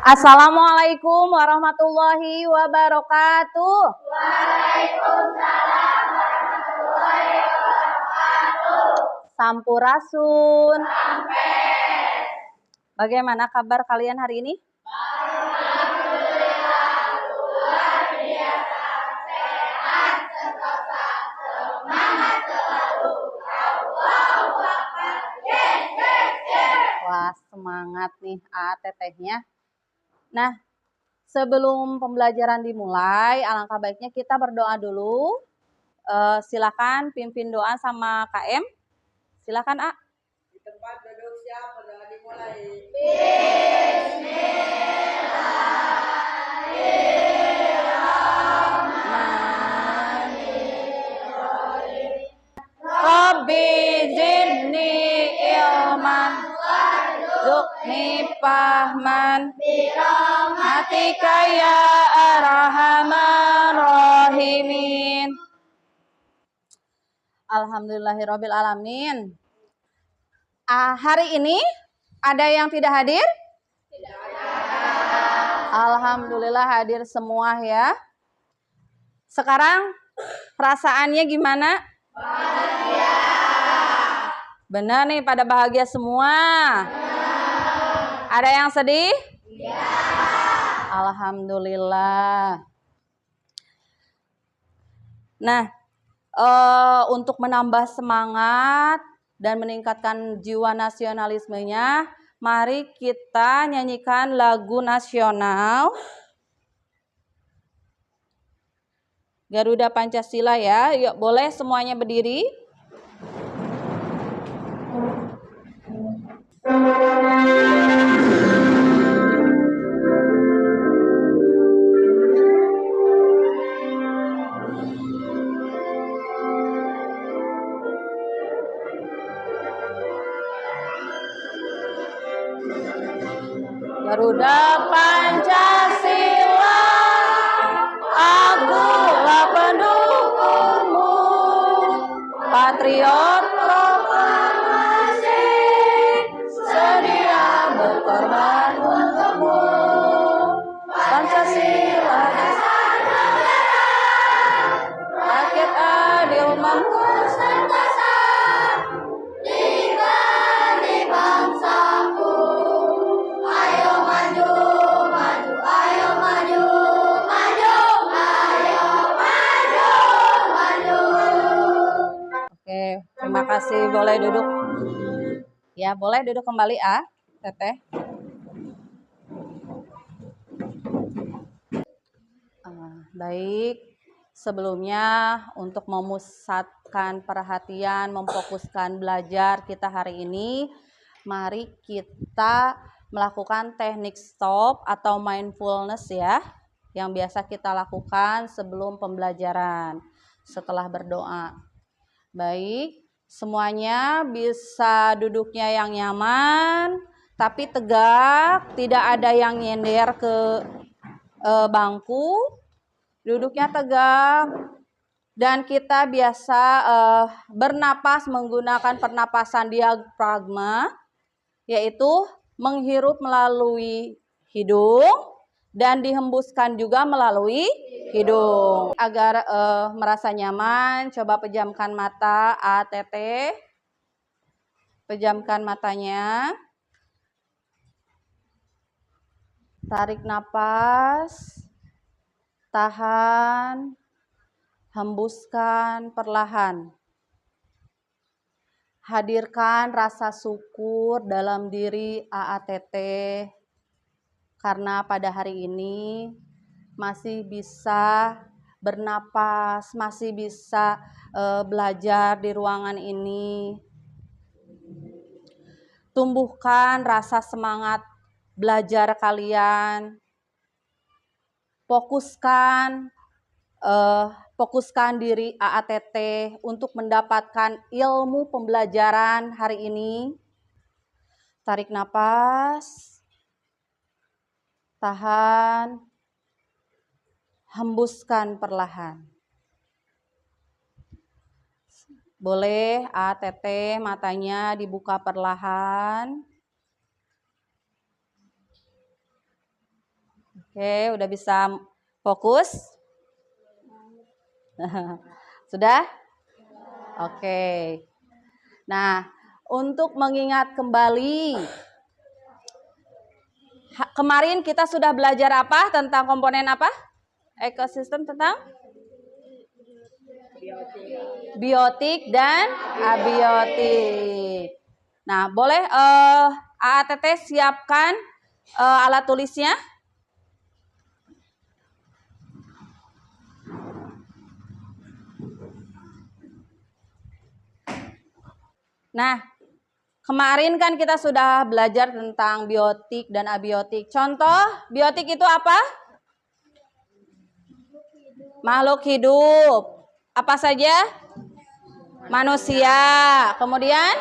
Assalamualaikum warahmatullahi wabarakatuh. Waalaikumsalam warahmatullahi wabarakatuh. Sampurasun. Sampes. Bagaimana kabar kalian hari ini? Alhamdulillah luar biasa, sehat, sentosa, semangat selalu. Allahu Akbar. Yes, yes, yes. Wah, semangat nih tetehnya. Nah, sebelum pembelajaran dimulai, alangkah baiknya kita berdoa dulu. Silakan pimpin doa sama KM. Silakan, A. Di tempat duduk siap, berdoa dimulai. Rabbi zidni ilman warzuqni fahman birahmatika ya arhamar rahimin. Alhamdulillahirabbil alamin. Hari ini ada yang tidak hadir? Tidak ada. Alhamdulillah hadir semua ya. Sekarang perasaannya gimana? Bahagia. Benar nih, pada bahagia semua. Ada yang sedih? Iya. Alhamdulillah. Nah, untuk menambah semangat dan meningkatkan jiwa nasionalismenya, mari kita nyanyikan lagu nasional Garuda Pancasila ya. Yuk, boleh semuanya berdiri. Garuda Pancasila, akulah pendukungmu, patriot proklamasi, sedia berkorban untukmu. Pancasila dasar negara, rakyat adil mampu sentosa, Nikmati bangsaku. Ayo maju, maju, ayo maju, maju, ayo maju, maju. Oke, terima kasih. Boleh duduk. Ya, boleh duduk kembali, Teteh. Baik. Sebelumnya untuk memusatkan perhatian, memfokuskan belajar kita hari ini, mari kita melakukan teknik stop atau mindfulness ya, yang biasa kita lakukan sebelum pembelajaran setelah berdoa. Baik, semuanya bisa duduknya yang nyaman, tapi tegak, tidak ada yang nyender ke bangku, duduknya tegak, dan kita biasa bernapas menggunakan pernapasan diafragma, yaitu menghirup melalui hidung dan dihembuskan juga melalui hidung. Agar merasa nyaman, coba pejamkan mata, pejamkan matanya. Tarik napas, tahan, hembuskan perlahan. Hadirkan rasa syukur dalam diri AATT karena pada hari ini masih bisa bernapas, masih bisa belajar di ruangan ini. Tumbuhkan rasa semangat belajar kalian. Fokuskan diri AATT untuk mendapatkan ilmu pembelajaran hari ini. Tarik napas, tahan, hembuskan perlahan. Boleh AATT matanya dibuka perlahan. Oke, udah bisa fokus? Sudah? Oke. Nah, untuk mengingat kembali, kemarin kita sudah belajar apa tentang komponen apa? Ekosistem tentang? Biotik dan abiotik. Nah, boleh AATT siapkan alat tulisnya? Nah, kemarin kan kita sudah belajar tentang biotik dan abiotik. Contoh, biotik itu apa? Makhluk hidup. Apa saja? Manusia. Kemudian?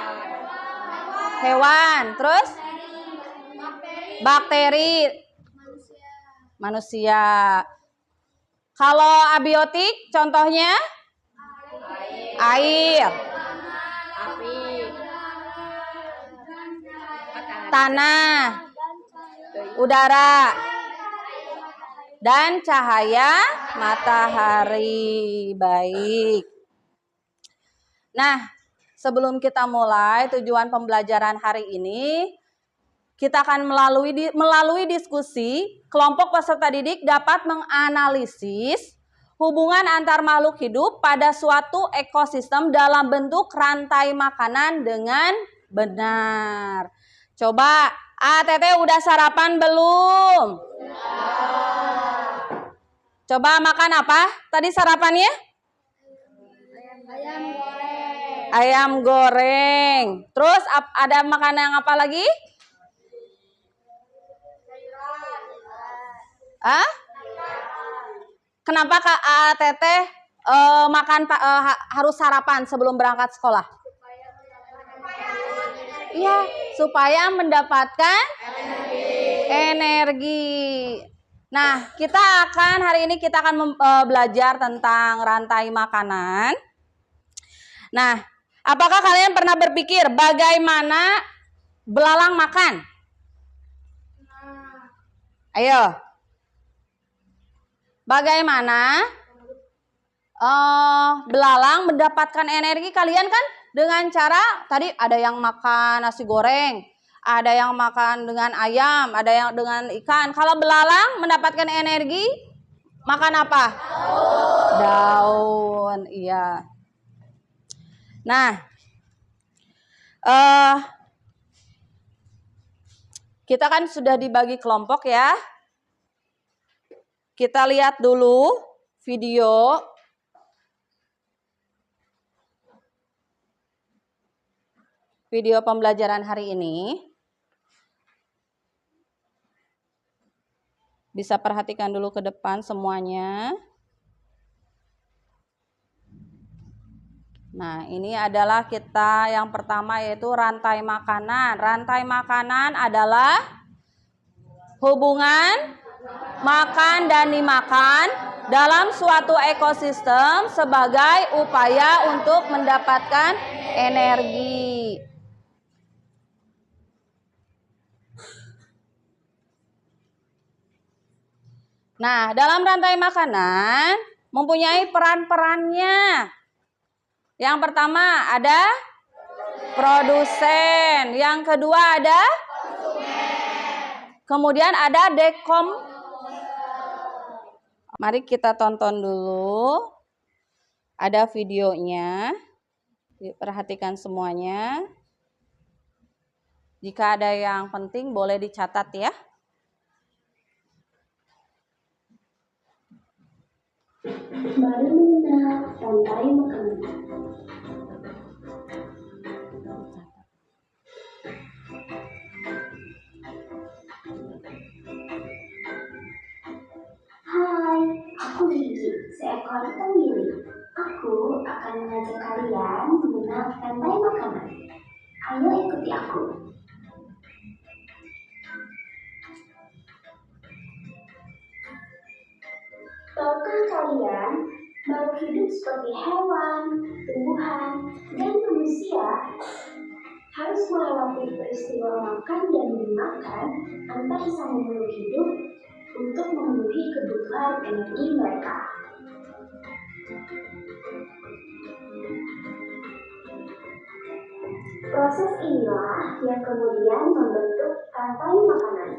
Hewan. Terus? Bakteri. Manusia. Kalau abiotik, contohnya? Air. Tanah, udara, dan cahaya matahari. Baik. Nah, sebelum kita mulai tujuan pembelajaran hari ini, kita akan melalui diskusi, kelompok peserta didik dapat menganalisis hubungan antar makhluk hidup pada suatu ekosistem dalam bentuk rantai makanan dengan benar. Coba, ATT udah sarapan belum? Coba makan apa? Tadi sarapannya? Ayam goreng. Terus ada makanan yang apa lagi? Hah? Kenapa Kak ATT harus sarapan sebelum berangkat sekolah? Iya, supaya mendapatkan energi. Nah, hari ini kita akan belajar tentang rantai makanan. Nah, apakah kalian pernah berpikir bagaimana belalang makan? Ayo. Bagaimana belalang mendapatkan energi? Kalian kan dengan cara tadi ada yang makan nasi goreng, ada yang makan dengan ayam, ada yang dengan ikan. Kalau belalang mendapatkan energi makan apa? Daun. Iya. Nah, kita kan sudah dibagi kelompok ya. Kita lihat dulu video pembelajaran hari ini. Bisa perhatikan dulu ke depan semuanya. Nah, ini adalah kita yang pertama yaitu rantai makanan. Rantai makanan adalah hubungan makan dan dimakan dalam suatu ekosistem sebagai upaya untuk mendapatkan energi. Nah, dalam rantai makanan mempunyai peran-perannya. Yang pertama ada produsen, yang kedua ada kemudian ada Mari kita tonton dulu. Ada videonya. Perhatikan semuanya. Jika ada yang penting boleh dicatat ya. Mari mengenal rantai makanan. Hai, aku Gigi, seekor tenggiri. Aku akan mengajak kalian mengenal rantai makanan. Ayo ikuti aku. Tahukah kalian, makhluk hidup seperti hewan, tumbuhan, dan manusia harus melewati peristiwa makan dan dimakan antar sama makhluk hidup untuk memenuhi kebutuhan energi mereka. Proses inilah yang kemudian membentuk rantai makanan.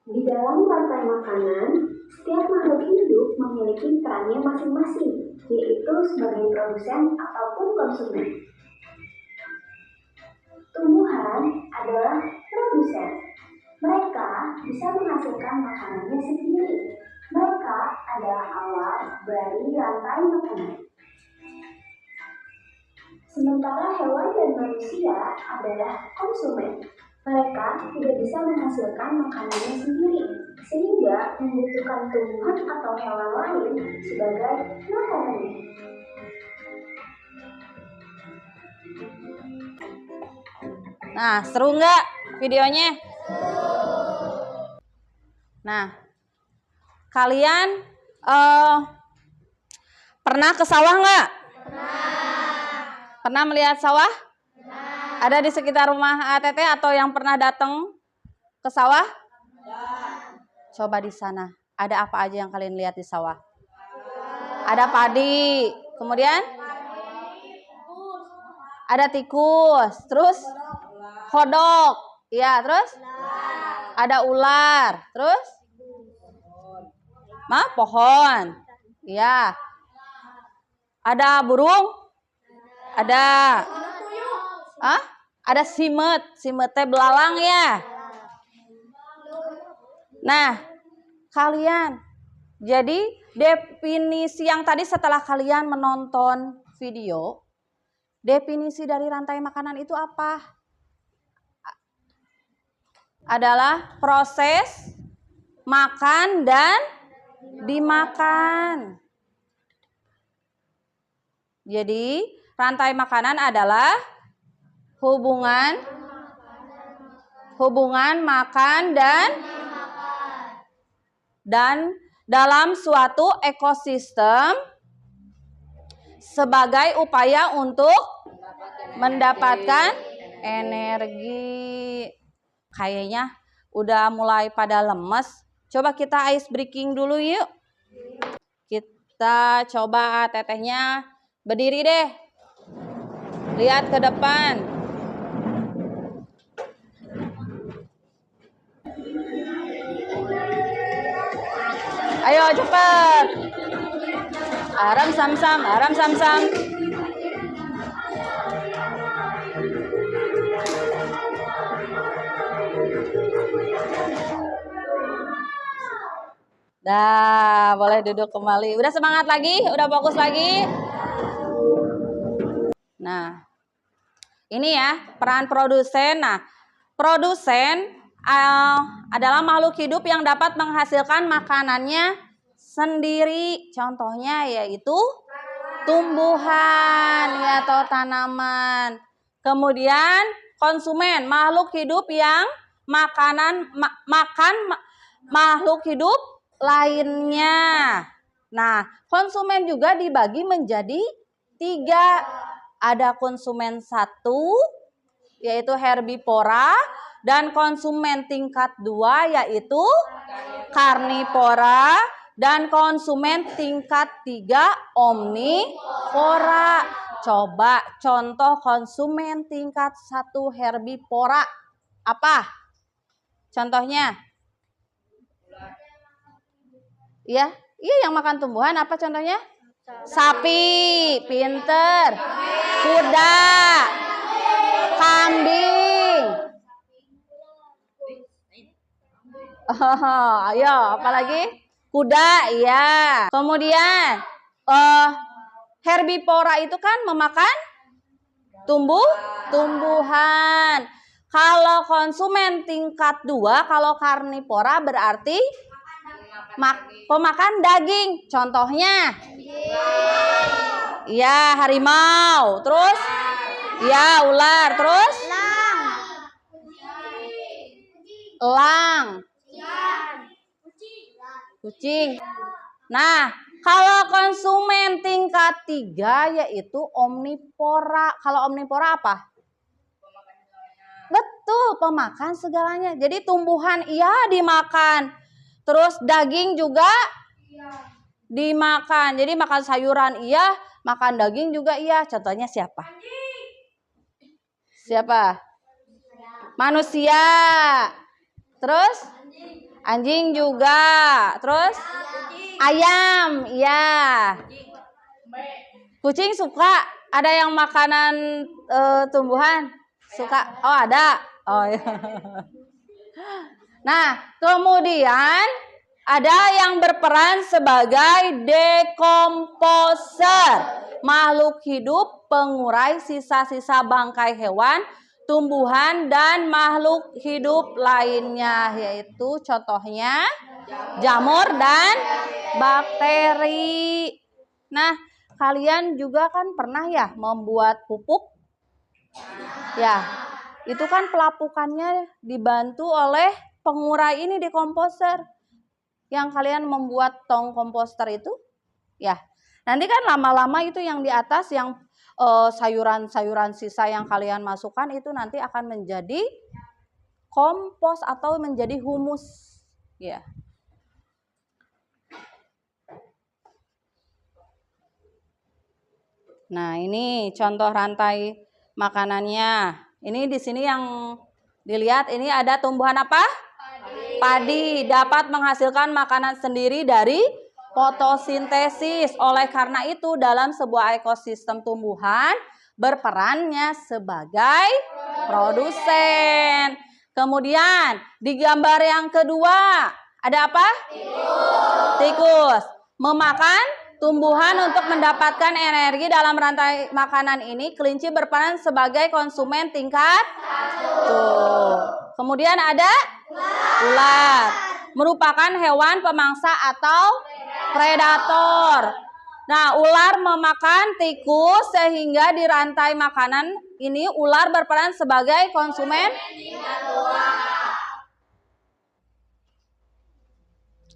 Di dalam rantai makanan, setiap makhluk hidup memiliki perannya masing-masing, yaitu sebagai produsen ataupun konsumen. Tumbuhan adalah produsen. Mereka bisa menghasilkan makanannya sendiri. Mereka adalah awal dari rantai makanan. Sementara hewan dan manusia adalah konsumen. Mereka tidak bisa menghasilkan makanannya sendiri, sehingga membutuhkan tumbuhan atau hewan lain sebagai makanannya. Nah, seru nggak videonya? Nah, kalian pernah ke sawah nggak? Pernah melihat sawah? Ada di sekitar rumah ATT atau yang pernah datang ke sawah? Coba di sana, ada apa aja yang kalian lihat di sawah? Ada padi, kemudian ada tikus, terus kodok, ya, terus ada ular, terus pohon, ya, ada burung, ada ada simet belalang ya. Nah, kalian, jadi definisi yang tadi setelah kalian menonton video, definisi dari rantai makanan itu apa? Adalah proses makan dan dimakan. Jadi, rantai makanan adalah hubungan makan dan dalam suatu ekosistem sebagai upaya untuk mendapatkan energi. Kayaknya udah mulai pada lemes. Coba kita ice breaking dulu yuk. Kita coba tetehnya berdiri deh. Lihat ke depan. Ayo cepet. Aram sam-sam, aram sam-sam. Dah, boleh duduk kembali. Udah semangat lagi? Udah fokus lagi? Nah, ini ya peran produsen. Nah, produsen adalah makhluk hidup yang dapat menghasilkan makanannya sendiri. Contohnya yaitu tumbuhan ya, atau tanaman. Kemudian konsumen, makhluk hidup yang makan makhluk hidup lainnya. Nah, konsumen juga dibagi menjadi 3. Ada konsumen 1 yaitu herbivora, dan konsumen tingkat 2 yaitu karnivora, dan konsumen tingkat 3 omnivora. Coba contoh konsumen tingkat 1 herbivora apa? Contohnya? Iya, yang makan tumbuhan apa contohnya? Sapi, pinter. Kuda, kambing. Ayo, apalagi? Kuda, iya. Kemudian herbivora itu kan memakan tumbuhan. Kalau konsumen tingkat 2, kalau karnivora berarti pemakan daging. Contohnya? Ya, harimau. Terus? Ya, ular. Terus? Elang. Kucing. Nah, kalau konsumen tingkat 3 yaitu omnivora. Kalau omnivora apa? Betul, pemakan segalanya. Jadi tumbuhan iya dimakan. Terus daging juga dimakan. Jadi makan sayuran iya, makan daging juga iya. Contohnya siapa? Siapa? Manusia. Terus anjing juga. Terus ayam, iya. Kucing suka. Ada yang makanan tumbuhan? Suka? Oh ada. Oh ya. Nah, kemudian ada yang berperan sebagai dekomposer, makhluk hidup pengurai sisa-sisa bangkai hewan, tumbuhan dan makhluk hidup lainnya, yaitu contohnya jamur dan bakteri. Nah, kalian juga kan pernah ya membuat pupuk? Ya, itu kan pelapukannya dibantu oleh pengurai ini dekomposer. Yang kalian membuat tong komposter itu, ya. Nanti kan lama-lama itu yang di atas yang sayuran-sayuran sisa yang kalian masukkan itu nanti akan menjadi kompos atau menjadi humus, ya. Nah, ini contoh rantai makanannya. Ini di sini yang dilihat ini ada tumbuhan apa? Padi dapat menghasilkan makanan sendiri dari fotosintesis. Oleh karena itu dalam sebuah ekosistem tumbuhan berperannya sebagai produsen. Kemudian di gambar yang kedua ada apa? Tikus. Memakan tumbuhan untuk mendapatkan energi dalam rantai makanan ini. Kelinci berperan sebagai konsumen tingkat 1. Kemudian ada ular, merupakan hewan pemangsa atau predator. Nah, ular memakan tikus sehingga di rantai makanan ini ular berperan sebagai konsumen.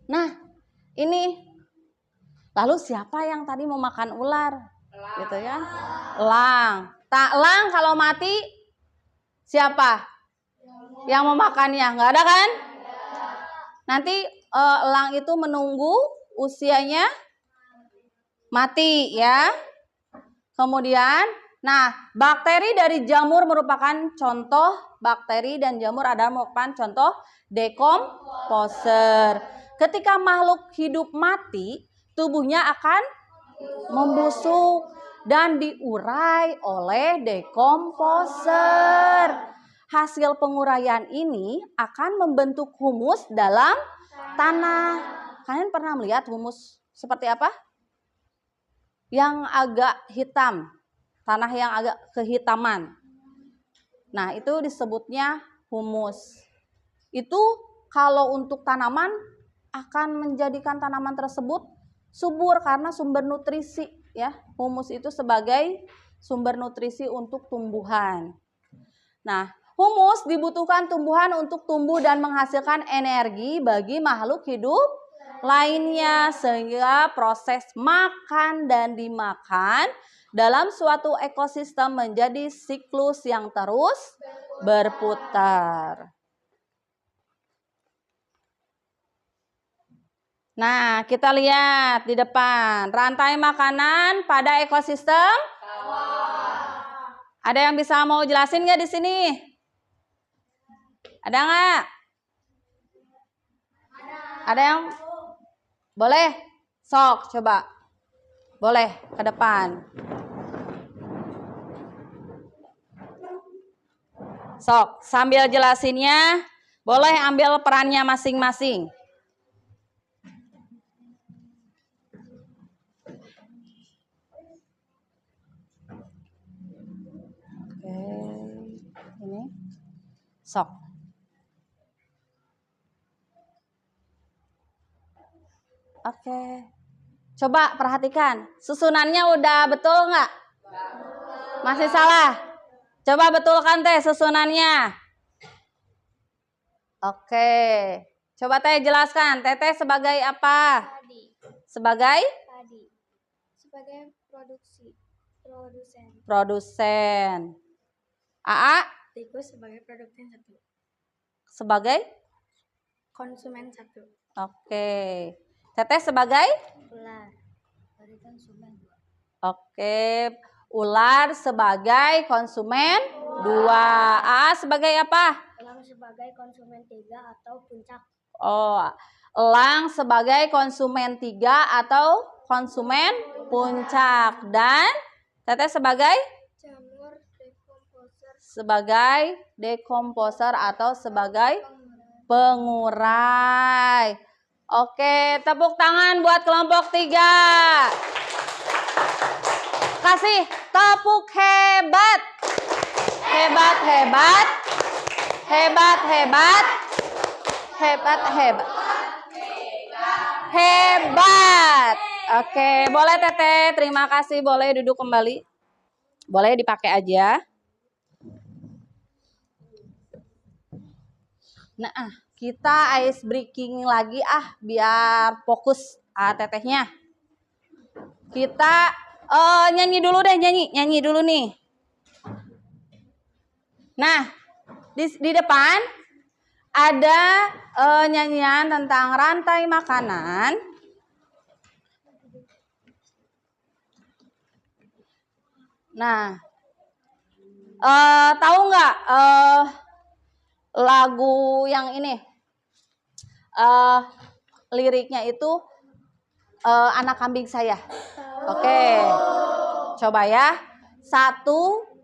Nah, ini lalu siapa yang tadi memakan ular? Gitu ya. Elang. Elang kalau mati siapa yang memakannya? Nggak ada kan? Nanti elang itu menunggu usianya mati ya. Kemudian, nah bakteri dari jamur merupakan contoh bakteri dan jamur adalah merupakan contoh dekomposer. Ketika makhluk hidup mati, tubuhnya akan membusuk dan diurai oleh dekomposer. Hasil penguraian ini akan membentuk humus dalam tanah. Kalian pernah melihat humus seperti apa? Yang agak hitam, tanah yang agak kehitaman. Nah, itu disebutnya humus. Itu kalau untuk tanaman akan menjadikan tanaman tersebut subur karena sumber nutrisi ya. Humus itu sebagai sumber nutrisi untuk tumbuhan. Nah, humus dibutuhkan tumbuhan untuk tumbuh dan menghasilkan energi bagi makhluk hidup lainnya sehingga proses makan dan dimakan dalam suatu ekosistem menjadi siklus yang terus berputar. Nah, kita lihat di depan rantai makanan pada ekosistem. Ada yang bisa mau jelasin nggak di sini? Ada nggak? Ada yang boleh? Sok, coba. Boleh ke depan. Sok, sambil jelasinnya, boleh ambil perannya masing-masing. Ini sok. Oke. Coba perhatikan. Susunannya udah betul nggak? Masih salah? Coba betulkan teh susunannya. Oke. Coba teh jelaskan. Teteh sebagai apa? Padi. Sebagai? Padi. Sebagai produsen. Produsen. Aa? Tikus sebagai produsen 1. Sebagai? Konsumen 1. Oke. Teteh sebagai? Ular. Sebagai konsumen 2. Oke. Ular sebagai konsumen 2. A sebagai apa? Elang sebagai konsumen 3 atau puncak. Oh, elang sebagai konsumen 3 atau konsumen puncak. Dan teteh sebagai? Jamur dekomposer. Sebagai dekomposer atau sebagai pengurai. Oke, tepuk tangan buat kelompok 3. Kasih tepuk hebat. Hebat, hebat. Hebat, hebat. Hebat, hebat. Hebat. Oke, boleh Teteh. Terima kasih. Boleh duduk kembali. Boleh dipakai aja. Nah, kita ice breaking lagi biar fokus Tetehnya. Kita nyanyi dulu deh, nyanyi dulu nih. Nah, di depan ada nyanyian tentang rantai makanan. Nah, tahu nggak lagu yang ini? Liriknya itu anak kambing saya. Oke, coba ya. 1,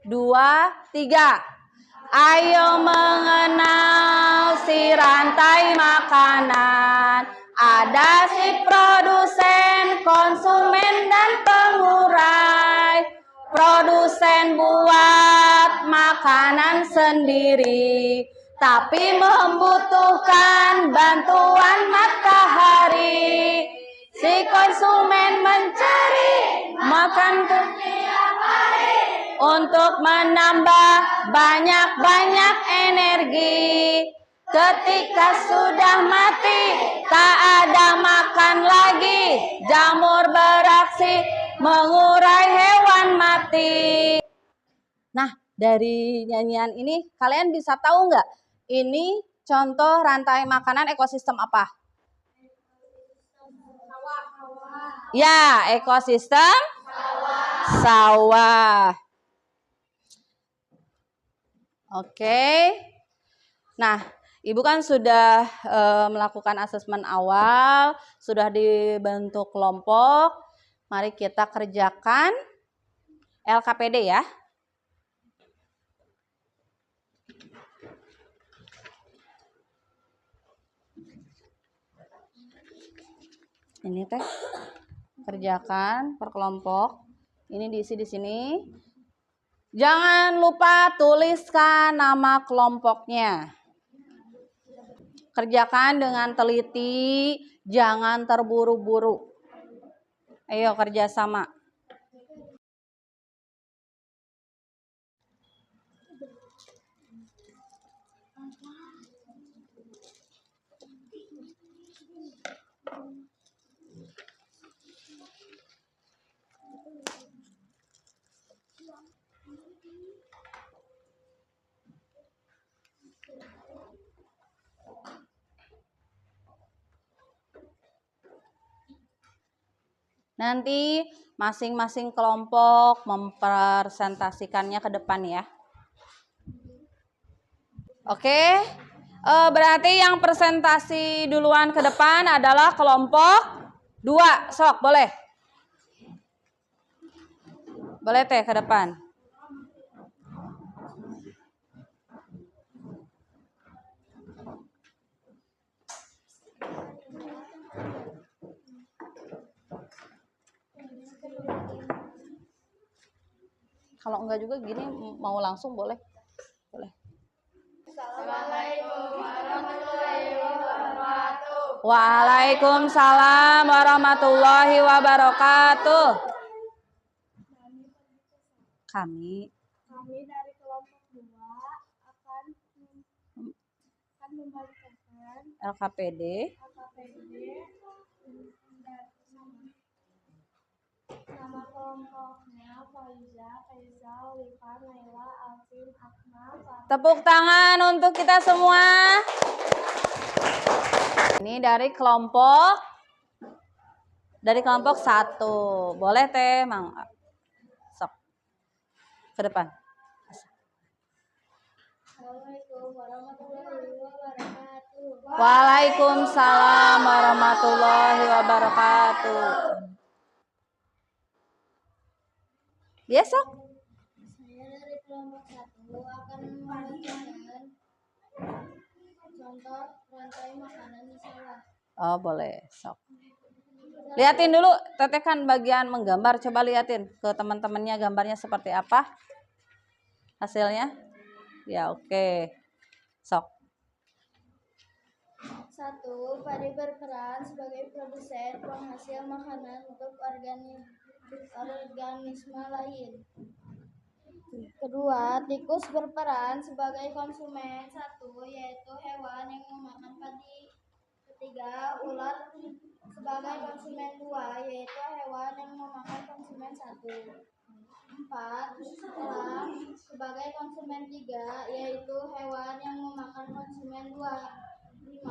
2, 3. Ayo mengenal si rantai makanan. Ada si produsen, konsumen, dan pengurai. Produsen buat makanan sendiri, tapi membutuhkan bantuan matahari. Si konsumen mencari makan setiap hari untuk menambah banyak-banyak energi. Ketika sudah mati, tak ada makan lagi. Jamur beraksi mengurai hewan mati. Nah, dari nyanyian ini kalian bisa tahu nggak? Ini contoh rantai makanan ekosistem apa? Ya, ekosistem sawah. Oke. Nah, Ibu kan sudah melakukan asesmen awal, sudah dibentuk kelompok. Mari kita kerjakan LKPD ya. Ini teh kerjakan per kelompok. Ini diisi di sini. Jangan lupa tuliskan nama kelompoknya. Kerjakan dengan teliti, jangan terburu-buru. Ayo kerjasama. Nanti masing-masing kelompok mempresentasikannya ke depan ya. Oke, berarti yang presentasi duluan ke depan adalah kelompok 2. Sok, boleh. Boleh teh ke depan. Kalau enggak juga gini mau langsung boleh. Boleh. Assalamualaikum warahmatullahi wabarakatuh. Waalaikumsalam warahmatullahi wabarakatuh. Kami dari kelompok 2 akan membacakan LKPD. Nama kelompoknya Faiza, Faisal, Lifa, Naila, Alvin, Akmal, Farah, Tepuk tangan untuk kita semua. Ini dari kelompok 1. Boleh teh, Mang? Sok. Ke depan. Assalamualaikum warahmatullahi wabarakatuh. Waalaikumsalam warahmatullahi wabarakatuh. Ya, sok. Saya dari kelompok 1 akan membacakan contoh rantai makanan di sawah. Oh, boleh. Sok. Liatin dulu, Teteh kan bagian menggambar. Coba liatin ke teman-temannya gambarnya seperti apa hasilnya. Ya, oke. Sok. 1. Padi berperan sebagai produsen penghasil makanan untuk organisme lain. Kedua, tikus berperan sebagai konsumen 1, yaitu hewan yang memakan padi. Ketiga, ular sebagai konsumen 2, yaitu hewan yang memakan konsumen 1. 4. Elang sebagai konsumen 3, yaitu hewan yang memakan konsumen 2. 5.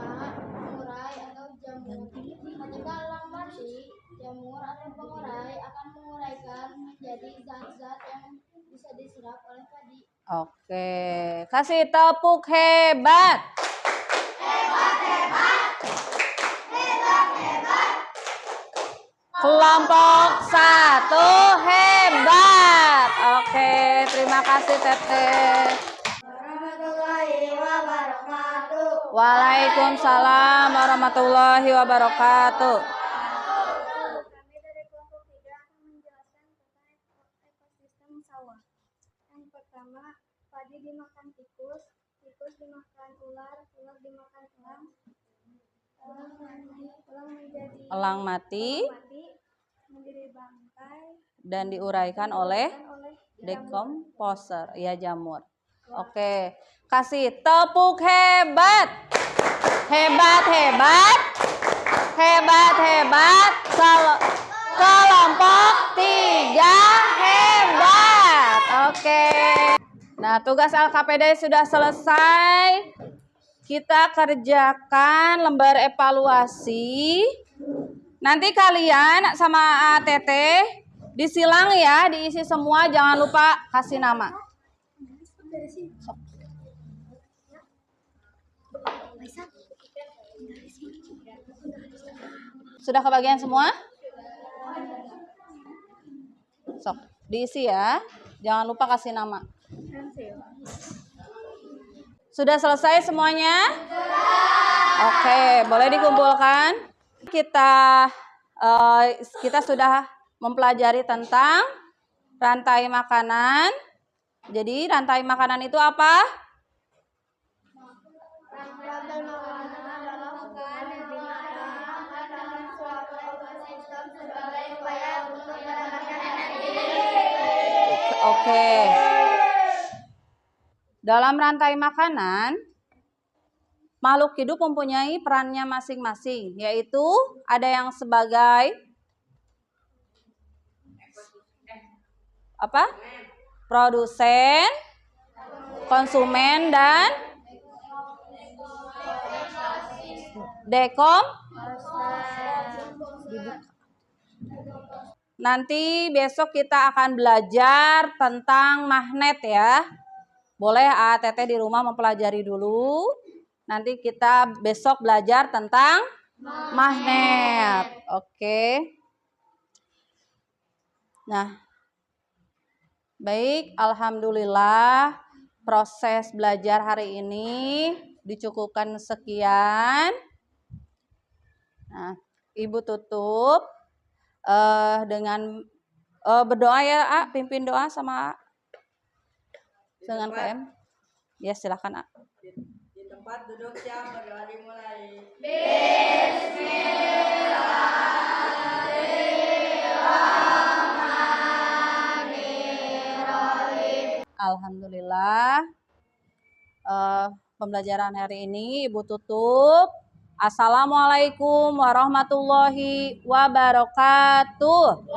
Pengurai atau jamur. Ketika elang mati, jamur atau pengurai akan menguraikan menjadi zat-zat yang bisa diserap oleh padi. Oke, kasih tepuk hebat. Kelompok 1 hebat. Oke, terima kasih Teteh. Warahmatullahi wabarakatuh. Waalaikumsalam warahmatullahi wabarakatuh. Kami dari kelompok 3 akan menjelaskan tentang ekosistem sawah. Yang pertama, padi dimakan tikus, tikus dimakan ular, ular dimakan elang, Elang mati menjadi bangkai dan diuraikan oleh oleh decomposer, ya jamur. Oke, kasih tepuk hebat. Hebat, hebat. Hebat, hebat. Kelompok 3 hebat. Oke. Nah, tugas LKPD sudah selesai. Kita kerjakan lembar evaluasi. Nanti kalian sama Teteh disilang ya, diisi semua. Jangan lupa kasih nama. Sudah kebagian semua? Sok, diisi ya. Jangan lupa kasih nama. Sudah selesai semuanya? Oke, boleh dikumpulkan. Kita sudah mempelajari tentang rantai makanan. Jadi rantai makanan itu apa? rantai makanan adalah hubungan yang dimana dalam suatu ekosistem sebagai upaya untuk mendapatkan energi. Oke. Dalam rantai makanan, makhluk hidup mempunyai perannya masing-masing, yaitu ada yang sebagai apa? Produsen, konsumen, dan Nanti besok kita akan belajar tentang magnet ya. Boleh Teteh di rumah mempelajari dulu. Nanti kita besok belajar tentang magnet. Oke. Nah, baik, alhamdulillah proses belajar hari ini dicukupkan sekian. Nah, Ibu tutup dengan berdoa ya, pimpin doa sama dengan KM. Ya, silakan, Di tempat duduk siap, berdoa dimulai. Alhamdulillah. Pembelajaran hari ini Ibu tutup. Assalamualaikum warahmatullahi wabarakatuh.